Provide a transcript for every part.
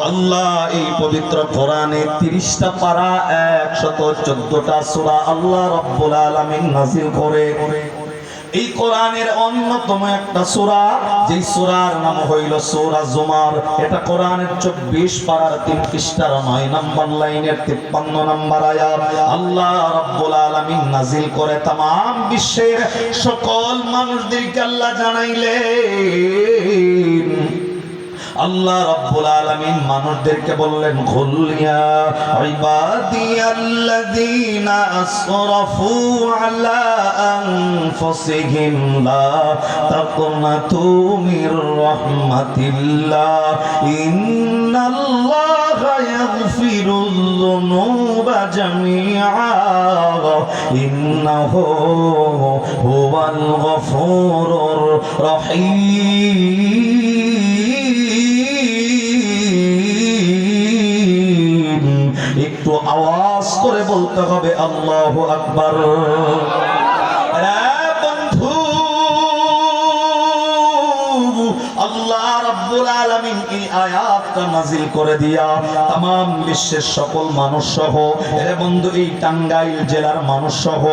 আল্লাহ এই পবিত্র কোরআনে 30টা পারা 114টা সূরা আল্লাহ রাব্বুল আলামিন নাযিল করে। এই কোরআনের অন্যতম একটা সূরা, যেই সূরার নাম হইল সূরা জুমার। এটা কোরআনের 24 পারার 3 পৃষ্ঠার 9 নম্বর লাইনের 53 নম্বর আয়াত আল্লাহ রাব্বুল আলামিন নাযিল করে तमाम বিশ্বের সকল মানুষদেরকে আল্লাহ জানাইলেন। আল্লাহ রাব্বুল আলামিন মানুষদেরকে বললেন, কুল ইয়া ইবাদিয়াল্লাযীনা আসরাফু আলা আনফুসিহিম লা তাকনাতু মির রাহমাতিল্লাহ ইন্নাল্লাহা ইয়াগফিরুয যুনুবা জামিআ ইন্নাহু হুয়াল গফুরুর রহিম। একটু আওয়াজ করে বলতে হবে আল্লাহু আকবার। বন্ধু, আল্লাহ রাব্বুল আলামিন এই আয়াতটা নাযিল করে দিয়া तमाम বিশ্বের সকল মানুষ সহ, এরে বন্ধু এই টাঙ্গাইল জেলার মানুষ সহ,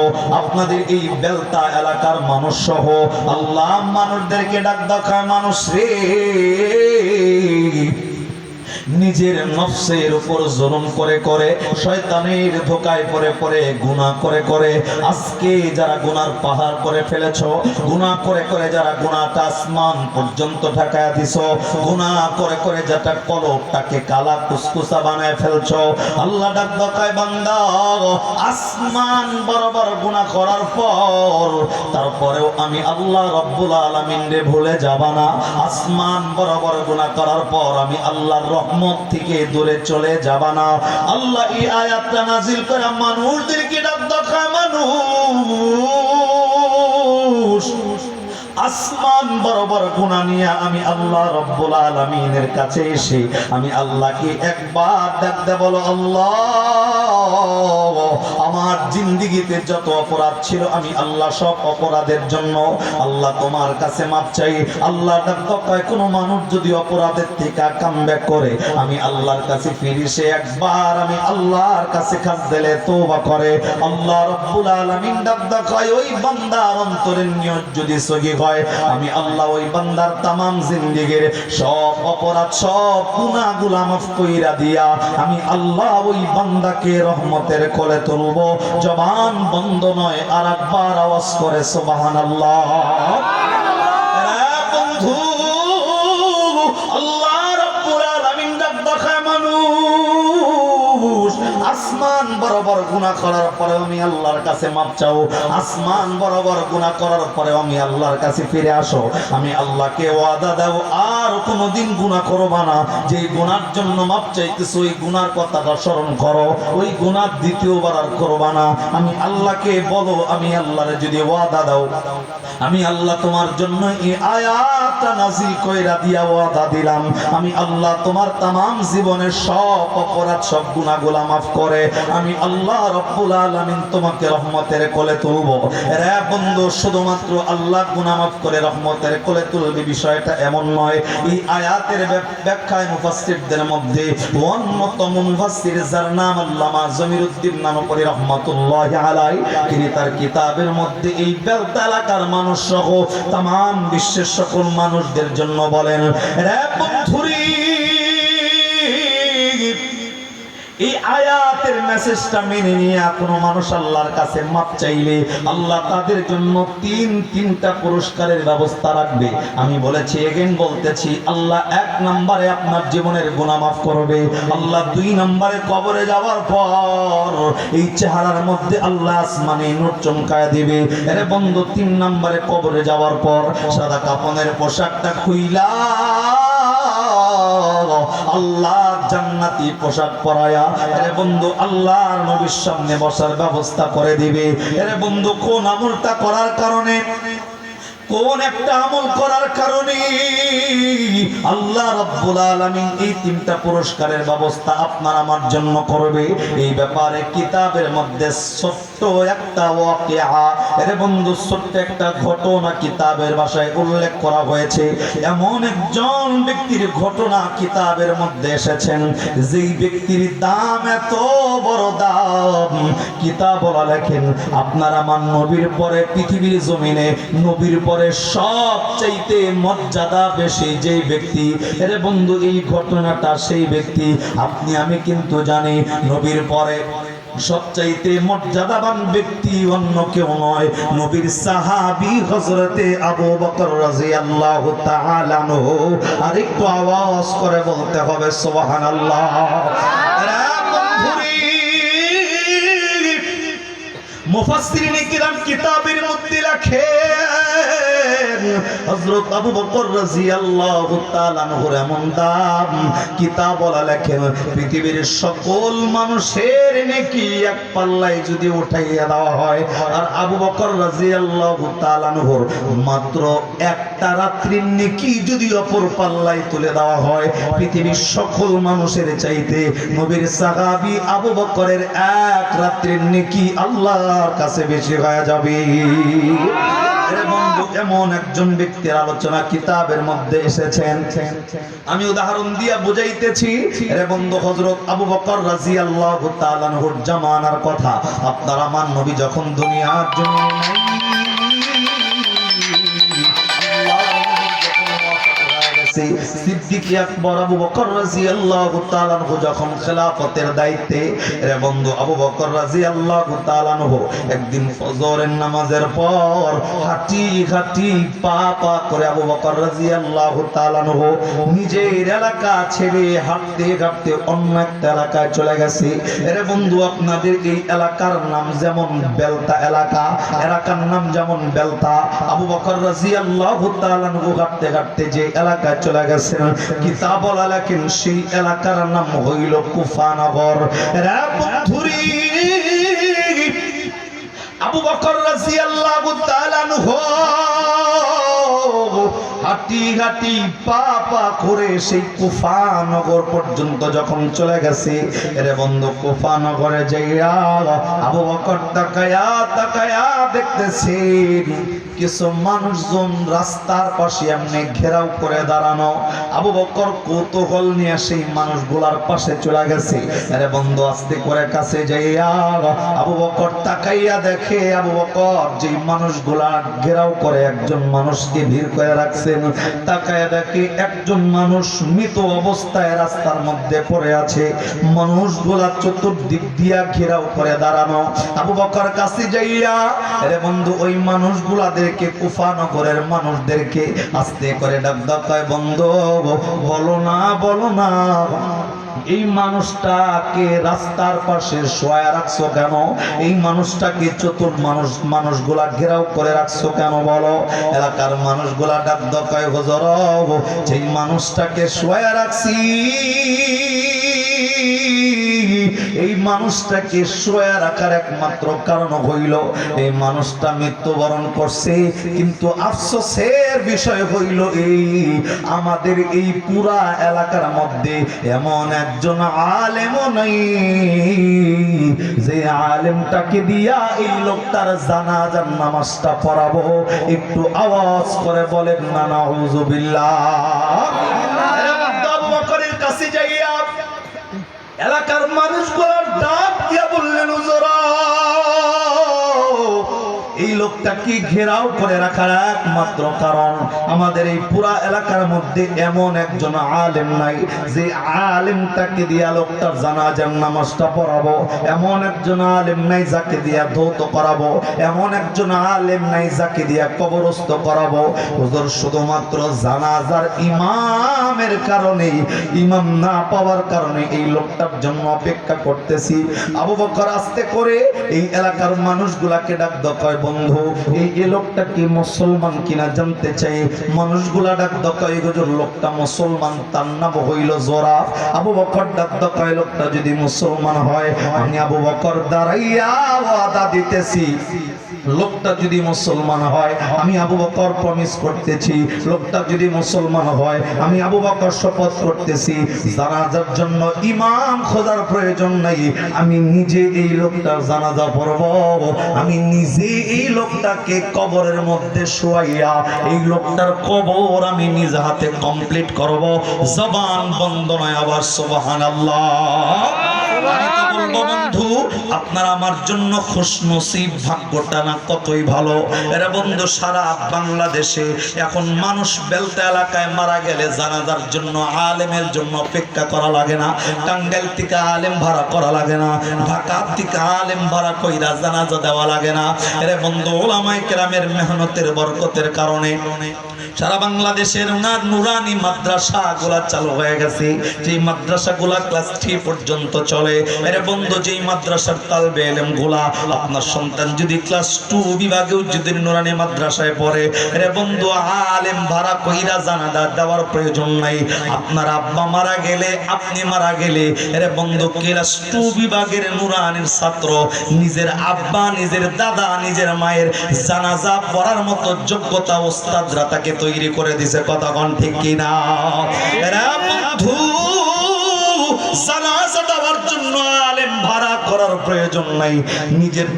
আপনাদের এই বেলতা এলাকার মানুষ সহ আল্লাহ মানুষদেরকে ডাক দেখায়, মানুষ রে নিজের নফসের উপর জুলুম করে করে, শয়তানের ধোকায় পড়ে পড়ে, গুনাহ করে করে আজকে যারা গুনার পাহাড় করে ফেলেছো, গুনাহ করে করে যারা গুনাহটা আসমান পর্যন্ত ঠেকায়া দিছো, গুনাহ করে করে যারা কলবটাকে কালা কুসকুসা বানায় ফেলছো, আল্লাহ ডাক দেখায়, বান্দা আসমান বরাবর গুনাহ করার পর তারপরেও আমি আল্লাহ রাব্বুল আলামিন রে ভুলে যাবা না। আসমান বরাবর গুনাহ করার পর আমি আল্লাহর রহমত থেকে দূরে চলে যাবা না। আল্লাহ এই আয়াতটা নাযিল করে মানুষদেরকে ডাক দেখায়, মানুষ আসমান বরাবর গুনাহ নিয়ে আমি আল্লাহ রাব্বুল আলামিনের কাছে এসে আমি আল্লাহকে একবার ডাকতে বলো, আল্লাহ আমার জিন্দেগিতে যত অপরাধ ছিল আমি আল্লাহ সব অপরাধের জন্য আল্লাহ তোমার কাছে মাপ চাই। আল্লাহ ডাক্তার কোনো মানুষ যদি অপরাধের থেকে কামব্যাক করে আমি আল্লাহর কাছে ফিরি, সে একবার আমি আল্লাহর কাছে খাস দিলে তওবা করে, আল্লাহ রাব্বুল আলামিন ডাক্তার কয় ওই বান্দার অন্তরের নিয়ত যদি সহি হয় আমি আল্লাহ ওই বান্দার तमाम জিন্দেগির সব অপরাধ সব গুনাহগুলো মাফ কইরা দিয়া আমি আল্লাহ ওই বান্দাকে রহমতের কোলে তুলব। জবান বন্ধ নয়, আরেকবার আওয়াজ করে সুবহানাল্লাহ। বন্ধু, আল্লাহ রাব্বুল আলামিন ডাক দেখায় মানুষ আসমান বরাবর গুনাহ করার পরে আমি আল্লাহর কাছে মাপ চাও, আসমান বরাবর গুনাহ করার পরে আমি আল্লাহর কাছে ফিরে আসো। আমি আল্লাহকে ওয়াদা দাও আর কোনোদিন গুনাহ করবা না। যেই গুনার জন্য মাপ চাইতেছো ওই গুনার কথাটা স্মরণ করো, ওই গুনাহ দ্বিতীয়বার আর করবা না। আমি আল্লাহকে বলো, আমি আল্লাহরে যদি ওয়াদা দাও আমি আল্লাহ তোমার জন্য এই আয়াতটা নাযিল কইরা দিয়া ওয়াদা দিলাম আমি আল্লাহ তোমার तमाम জীবনের সব অপরাধ সব গুনাহগুলো মাফ করে আমি আল্লাহ রাব্বুল আলামিন তোমাকে রহমতের কোলে তুলব। রে বন্ধু, শুধুমাত্র আল্লাহ গুনাহ মাফ করে রহমতের কোলে তুলবে বিষয়টা এমন নয়। এই আয়াতের ব্যাখ্যায় মুফাসসিরদের মধ্যে অন্যতম মুফাসসির যার নাম আল্লামা জমিরুদ্দিন নানপুরি রহমাতুল্লাহি আলাইহি, তিনি তার কিতাবের মধ্যে এই বেলতা এলাকার মানুষ সহ तमाम বিশ্বের সকল মানুষদের জন্য বলেন, রে বন্ধুরি এই আয়াতের মেসেজটা মেনে নিয়ে কোনো মানুষ আল্লাহর কাছে মাপ চাইলে আল্লাহ তাদের জন্য তিনটা পুরস্কারের ব্যবস্থা রাখবে। আমি বলেছি, এগেন বলতেছি, আল্লাহ 1 নম্বরে আপনার জীবনের গুনাহ মাফ করবে। আল্লাহ 2 নম্বরে কবরে যাওয়ার পর এই চেহারার মধ্যে আল্লাহ আসমানে নূর চমকায় দিবে। আরে বন্ধু, 3 নম্বরে কবরে যাওয়ার পর সাদা কাফনের পোশাকটা খুইলা আল্লাহ জান্নাতি পোশাক পরায়া আরে বন্ধু আল্লাহর নবীর সামনে বসার ব্যবস্থা করে দিবে। আরে বন্ধু, কোন আমলটা করার কারণে, কোন একটা আমল করার কারণে আল্লাহ রাব্বুল আলামিন এই 3টা পুরস্কারের ব্যবস্থা আপনার আমার জন্য করবে, এই ব্যাপারে কিতাবের মধ্যে ছোট্ট একটা ওয়াকিয়া, এর বন্ধু ছোট্ট একটা ঘটনা কিতাবের ভাষায় উল্লেখ করা হয়েছে। এমন একজন ব্যক্তির ঘটনা কিতাবের মধ্যে এসেছেন, যেই ব্যক্তির দাম এত বড় দাম, কিতাবওয়ালা লেখেন আপনার আমার নবীর পরে পৃথিবীর জমিনে নবীর পরে সবচাইতে মর্যাদা বেশি যেই ব্যক্তি, এর বন্ধু এই ঘটনাটা সেই ব্যক্তি। আপনি আমি কিন্তু জানি নবীর পরে সবচাইতে মর্যাদাবান ব্যক্তি অন্য কেউ নয়, নবীর সাহাবী হযরতে আবু বকর রাদিয়াল্লাহু তাআলা আনহু। আর একটু আওয়াজ করে বলতে হবে সুবহানাল্লাহ। মুফাসসিরিনে কিরাম কিতাবের মধ্যে লেখেন হযরত আবু বকর রাদিয়াল্লাহু তাআলা আনহুর এমন দাম, কিতাবওয়ালা লেখেন পৃথিবীর সকল মানুষের নেকি এক পাল্লায় যদি উঠাইয়া দেওয়া হয়, আর আবু বকর রাদিয়াল্লাহু তাআলা আনহুর মাত্র একটা রাত্রির নেকি যদি অপর পাল্লায় তুলে দেওয়া হয়, পৃথিবীর সকল মানুষের চাইতে নবীর সাহাবী আবু বকরের এক রাত্রির নেকি আল্লাহর কাছে বেশি হয়ে যাবে। বন্ধু এমন একজন ব্যক্তির আলোচনা কিতাবের মধ্যে এসেছেন, আমি উদাহরণ দিয়া বুঝাইতেছি। রে বন্ধু হযরত আবু বকর রাদিয়াল্লাহু তাআলা আনহুর জামানার কথা। আপনার আমার নবী যখন দুনিয়ার জমিনে নাই, সিদ্দিক আকবর আবু বকর রাদিয়াল্লাহু তাআলা আনহু যখন খেলাফতের দায়িত্বে, রে বন্ধু আবু বকর রাদিয়াল্লাহু তাআলা আনহু একদিন ফজরের নামাজের পর হাঁটি হাঁটি পা পা করে আবু বকর রাদিয়াল্লাহু তাআলা আনহু নিজের এলাকা ছেড়ে হাঁটতে হাঁটতে অন্য একটা এলাকায় চলে গেছে। রে বন্ধু আপনাদের এই এলাকার নাম যেমন বেলতা এলাকা, এলাকার নাম যেমন বেলতা, আবু বকর রাদিয়াল্লাহু তাআলা আনহু হাঁটতে হাঁটতে যে এলাকায় চলে গেছেন, কিতাবওয়ালা লেখেন সেই এলাকার নাম হইল কুফানগর। আবু বকর রাদিয়াল্লাহু তাআলা আনহু হাঁটি হাঁটি পা পা করে সেই কুফানগর পর্যন্ত যখন চলে গেছে, এরে বন্ধু কুফানগরে যাইয়া আবু বকর তাকায়া তাকায়া দেখতেছে কিছু মানুষজন রাস্তার পাশে এমনি ঘেরাও করে দাঁড়ানো। আবু বকর কৌতূহল নিয়ে সেই মানুষগুলার পাশে চলে গেছে। আরে বন্ধু আস্তে করে কাছে যাইয়া আবু বকর তাকাইয়া দেখে আবু বকর যেই মানুষগুলা ঘেরাও করে একজন মানুষকে ভিড় করে রাখছেন, তাকাইয়া দেখে একজন মানুষ মৃত অবস্থায় রাস্তার মধ্যে পড়ে আছে। মানুষগুলা চতুর্দিক দিয়া ঘেরাও করে দাঁড়ানো। আবু বকর কাছে যাইয়া আরে বন্ধু ওই মানুষগুলাদের কুফানগরের মানুষদেরকে আস্তে করে ডাক ডাকায়, বন্ধু বলো না বলো না, এই মানুষটাকে রাস্তার পাশে শোয়া রাখছো কেন? এই মানুষটাকে মানুষগুলা ঘেরাও করে রাখছো কেন বলো? এলাকার মানুষগুলা ডাক ডাকায়, হুজুর যেই মানুষটাকে শোয়া রাখছি এই মানুষটাকে শোয়া রাখার একমাত্র কারণ হইল এই মানুষটা মৃত্যুবরণ করছে, কিন্তু আফসোসের বিষয় হইল এই আমাদের এই পুরা এলাকার মধ্যে এমন একজন আলেমও নাই যে আলেমটাকে দিয়া এই লোকটার জানাজার নামাজটা পড়াবো। একটু আওয়াজ করে বলেন না নাউযুবিল্লাহ। আবু বকরের কাছে যাইয়া এলাকার মানুষগুলোর ডাক দিয়া বললেন, হুজুর এই লোকটাকে ঘেরাও করে রাখার একমাত্র কারণ আমাদের এই পুরা এলাকার মধ্যে এমন একজন আলেম নাই যে আলেমটাকে দিয়া লোকটার জানাজার নামাজটা পড়াবো, এমন একজন আলেম নাই যাকে দিয়া ধৌত করাবো, এমন একজন আলেম নাই যাকে দিয়া কবরস্থ করাবো। হুজুর শুধুমাত্র জানাজার ইমামের কারণে, ইমাম না পাওয়ার কারণে এই লোকটার জন্য অপেক্ষা করতেছি। আবু বকর আস্তে করে এই এলাকার মানুষগুলাকে ডাক দেয়, বন্ধু এই লোকটা কি মুসলমান কিনা জানতে চাই। মানুষগুলা ডাক দেয়, হুজুর লোকটা মুসলমান, তার নাম হইল জোরা। আবু বকর ডাক দেয়, লোকটা যদি মুসলমান হয় আমি আবু বকর দাঁড়াইয়া ওয়াদা দিতেছি লোকটা যদি মুসলমান হয় আমি আবু বকর প্রমিস করতেছি, লোকটা যদি মুসলমান হয় আমি আবু বকর শপথ করতেছি, জানাজার জন্য ইমাম খোঁজার প্রয়োজন নাই, আমি নিজে এই লোকটার জানাজা পড়ব, আমি নিজে এই লোকটাকে কবরের মধ্যে শোয়াইয়া এই লোকটার কবর আমি নিজ হাতে কমপ্লিট করব। জবান বন্ধ নয়, আবার সুবহানাল্লাহ। বন্ধু আপনার আমার জন্য খুশনসিব, ভাগ্যটা না কতই ভালো। এরা বন্ধু সারা বাংলাদেশে এখন মানুষ বেলতা এলাকায় মারা গেলে জানাজার জন্য আলেমের জন্য অপেক্ষা করা লাগে না, টাঙ্গাইল থেকে আলেম ভাড়া করা লাগে না, ঢাকা থেকে আলেম ভাড়া কইরা জানাজা দেওয়া লাগে না। এরা বন্ধু ওলামায়ে কেরামের মেহনতের বরকতের কারণে সারা বাংলাদেশের নুরানি মাদ্রাসা গুলা চালু হয়ে গেছে। যে মাদ্রাসা গুলা ক্লাস 3 পর্যন্ত চলে। এরে বন্ধু যেই মাদ্রাসার তালবে ইলম গুলা আপনার সন্তান যদি ক্লাস 2 বিভাগেও যদি নুরানি মাদ্রাসায় পড়ে, এরে বন্ধু আলেম ভাড়া কইরা জানাজা দেওয়ার প্রয়োজন নাই। আপনার আব্বা মারা গেলে, আপনি মারা গেলে, এরে বন্ধু ক্লাস 2 বিভাগের নুরানির ছাত্র নিজের আব্বা, নিজের দাদা, নিজের মায়ের জানাজা পড়ার মতো যোগ্যতা ওস্তাদরা তাকে তৈরি করে দিছে। কথা কোন ঠিক কিনা? এরা বন্ধু জানাজা দেওয়ার জন্য আলেম ভাড়া করার প্রয়োজন নাই, নিজের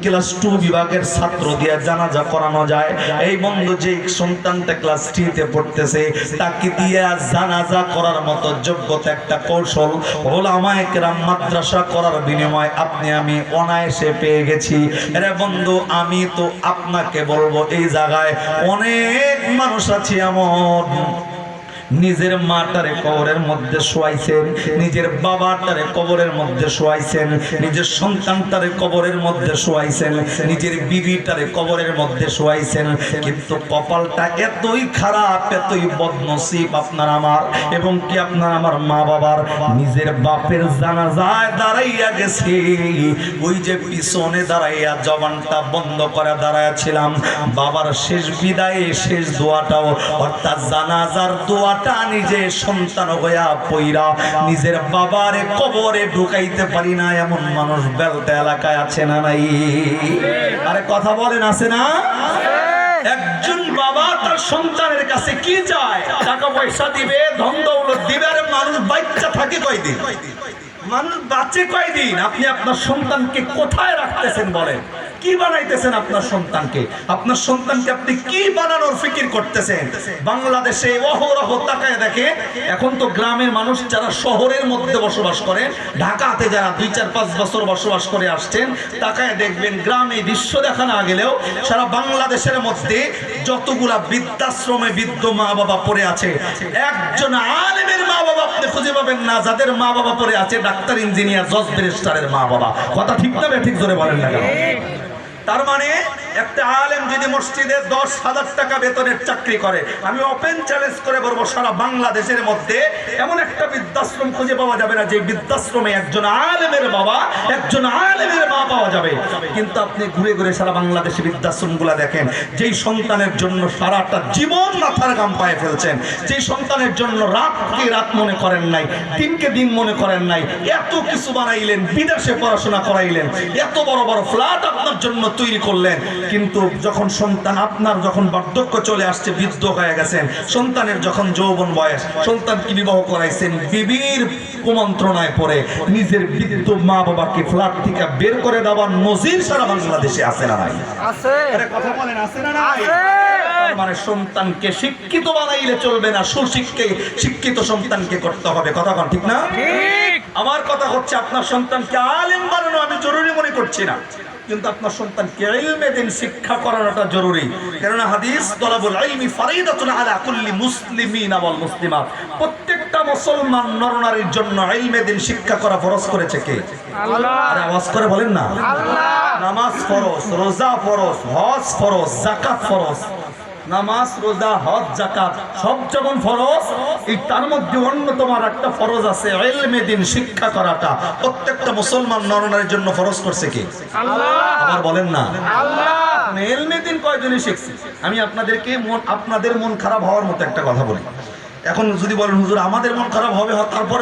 ক্লাস 2 বিভাগের ছাত্র দিয়ে জানাজা করানো যায়। এই বন্ধু যে সন্তানটা ক্লাস 3 তে পড়তেছে তাকে দিয়ে জানাজা করার মতো যোগ্যতা একটা কৌশল ওলামায়ে কেরাম মাদ্রাসা করার বিনিময়ে আপনি আমি অনায়াসে পেয়ে গেছি। আরে বন্ধু আমি তো আপনাকে বলবো এই জায়গায় অনেক মানুষ আছে এমন নিজের মাটারে কবরের মধ্যে শোয়াইছেন, নিজের বাবাটারে কবরের মধ্যে শোয়াইছেন, নিজের সন্তানটারে কবরের মধ্যে শোয়াইছেন, নিজের বিবিটারে কবরের মধ্যে শোয়াইছেন, কিন্তু কপালটা এতই খারাপ, এতই বদনসিব আপনার আমার এবং কি আপনার আমার মা বাবার। নিজের বাপের জানাজায় দাঁড়াইয়া গেছি, ওই যে পিছনে দাঁড়াইয়া জবানটা বন্ধ করে দাঁড়াইয়াছিলাম, বাবার শেষ বিদায়ে শেষ দোয়াটাও অর্থাৎ জানাজার দোয়া নিজে সন্তান হইয়া পইরা নিজের বাবারে কবরে ঢুকাইতে পারি না এমন মানুষ বেলতা এলাকায় আছে না নাই? আরে কথা বলেন, আছে না? একজন বাবা তার সন্তানের কাছে কি চায়? টাকা পয়সা দিবে, ধন দৌলত দিবে। আরে মানুষ বাচ্চা থাকে কয়দিন? মানুষ বাঁচে কয়দিন? আপনি আপনার সন্তানকে কোথায় রাখতেছেন বলেন? কি বানাইতেছেন আপনার সন্তানকে? আপনার সন্তানকে আপনি কি বানানোর ফিকির করতেছেন? বাংলাদেশে অহরহ তাকায় দেখে, এখন তো গ্রামের মানুষ যারা শহরের মধ্যে বসবাস করে, ঢাকাতে যারা 2-4-5 বছর বসবাস করে আসছেন, তাকায় দেখবেন গ্রামে দৃশ্য দেখা না গেলেও সারা বাংলাদেশের মধ্যে যতগুলা বৃদ্ধাশ্রমে বৃদ্ধ মা বাবা পড়ে আছে, একজন আলেমের মা বাবা আপনি খুঁজে পাবেন না যাদের মা বাবা পড়ে আছে ডাক্তার, ইঞ্জিনিয়ার, জজ, ব্যারিস্টারের মা বাবা। কথা ঠিক না ঠিক জোরে বলেন না কেন? তার মানে একটা আলেম যদি মসজিদে 10,000 টাকা বেতনের চাকরি করে, আমি ওপেন চ্যালেঞ্জ করে বলবো সারা বাংলাদেশের মধ্যে এমন একটা বৃদ্ধাশ্রম খুঁজে পাওয়া যাবে না যে বৃদ্ধাশ্রমে একজন আলেমের বাবা, একজন আলেমের মা পাওয়া যাবে। কিন্তু আপনি ঘুরে ঘুরে সারা বাংলাদেশে বৃদ্ধাশ্রমগুলো দেখেন, যেই সন্তানের জন্য সারাটা জীবন মাথার ঘাম পায়ে ফেলছেন, যেই সন্তানের জন্য রাতকে রাত মনে করেন নাই, দিনকে দিন মনে করেন নাই, এত কিছু বানাইলেন, বিদেশে পড়াশোনা করাইলেন, এত বড় বড় ফ্ল্যাট আপনার জন্য তৈরি করলেন, কিন্তু যখন সন্তান আপনার যখন বার্ধক্য চলে আসছে, বৃদ্ধ হয়ে গেছেন, সন্তানের যখন যৌবন বয়স, সন্তানকে বিবাহ করাইছেন, বিবির কুমন্ত্রণায় পড়ে নিজের বৃদ্ধ মা বাবাকে ফ্ল্যাট থেকে বের করে দেওয়ার নজির সারা বাংলাদেশে আছে না নাই? আছে। আরে কথা বলেন, আছে না নাই? মানে সন্তানকে শিক্ষিত বানাইলে চলবে না, শিক্ষিত সন্তানকে করতে হবে। কথা বল ঠিক না? ঠিক। আমার কথা হচ্ছে আপনার সন্তানকে আলেম বানানো আমি জরুরি মনে করছি না, কিন্তু আপনার সন্তানকে ইলমে দ্বীন শিক্ষা করানোটা জরুরি। কারণ হাদিস তলাবুল ইলমি ফারিদাতুন আলা কুল্লি মুসলিমিন ওয়াল মুসলিমাত, প্রত্যেকটা মুসলমান নরনারীর জন্য ইলমে দ্বীন শিক্ষা করা ফরজ করেছে কে? আল্লাহ। আরে আওয়াজ করে বলেন না। আল্লাহ। নামাজ ফরজ, রোজা ফরজ, হজ ফরজ, যাকাত ফরজ। নামাজ, রোজা, হজ, যাকাত সব যখন ফরজ, এই তার মধ্যে অন্যতম একটা ফরজ আছে ইলমে দ্বীন শিক্ষা করাটা। প্রত্যেকটা মুসলমান নরনারীর জন্য ফরজ করছে কে? আল্লাহ। আবার বলেন না। আল্লাহ। ইলমে দ্বীন কয়জনই শিখছে? আমি আপনাদেরকে আপনাদের মন খারাপ হওয়ার মতো একটা কথা বলি। এখন যদি বলেন হুজুর আমাদের মন খারাপ হবে, তারপর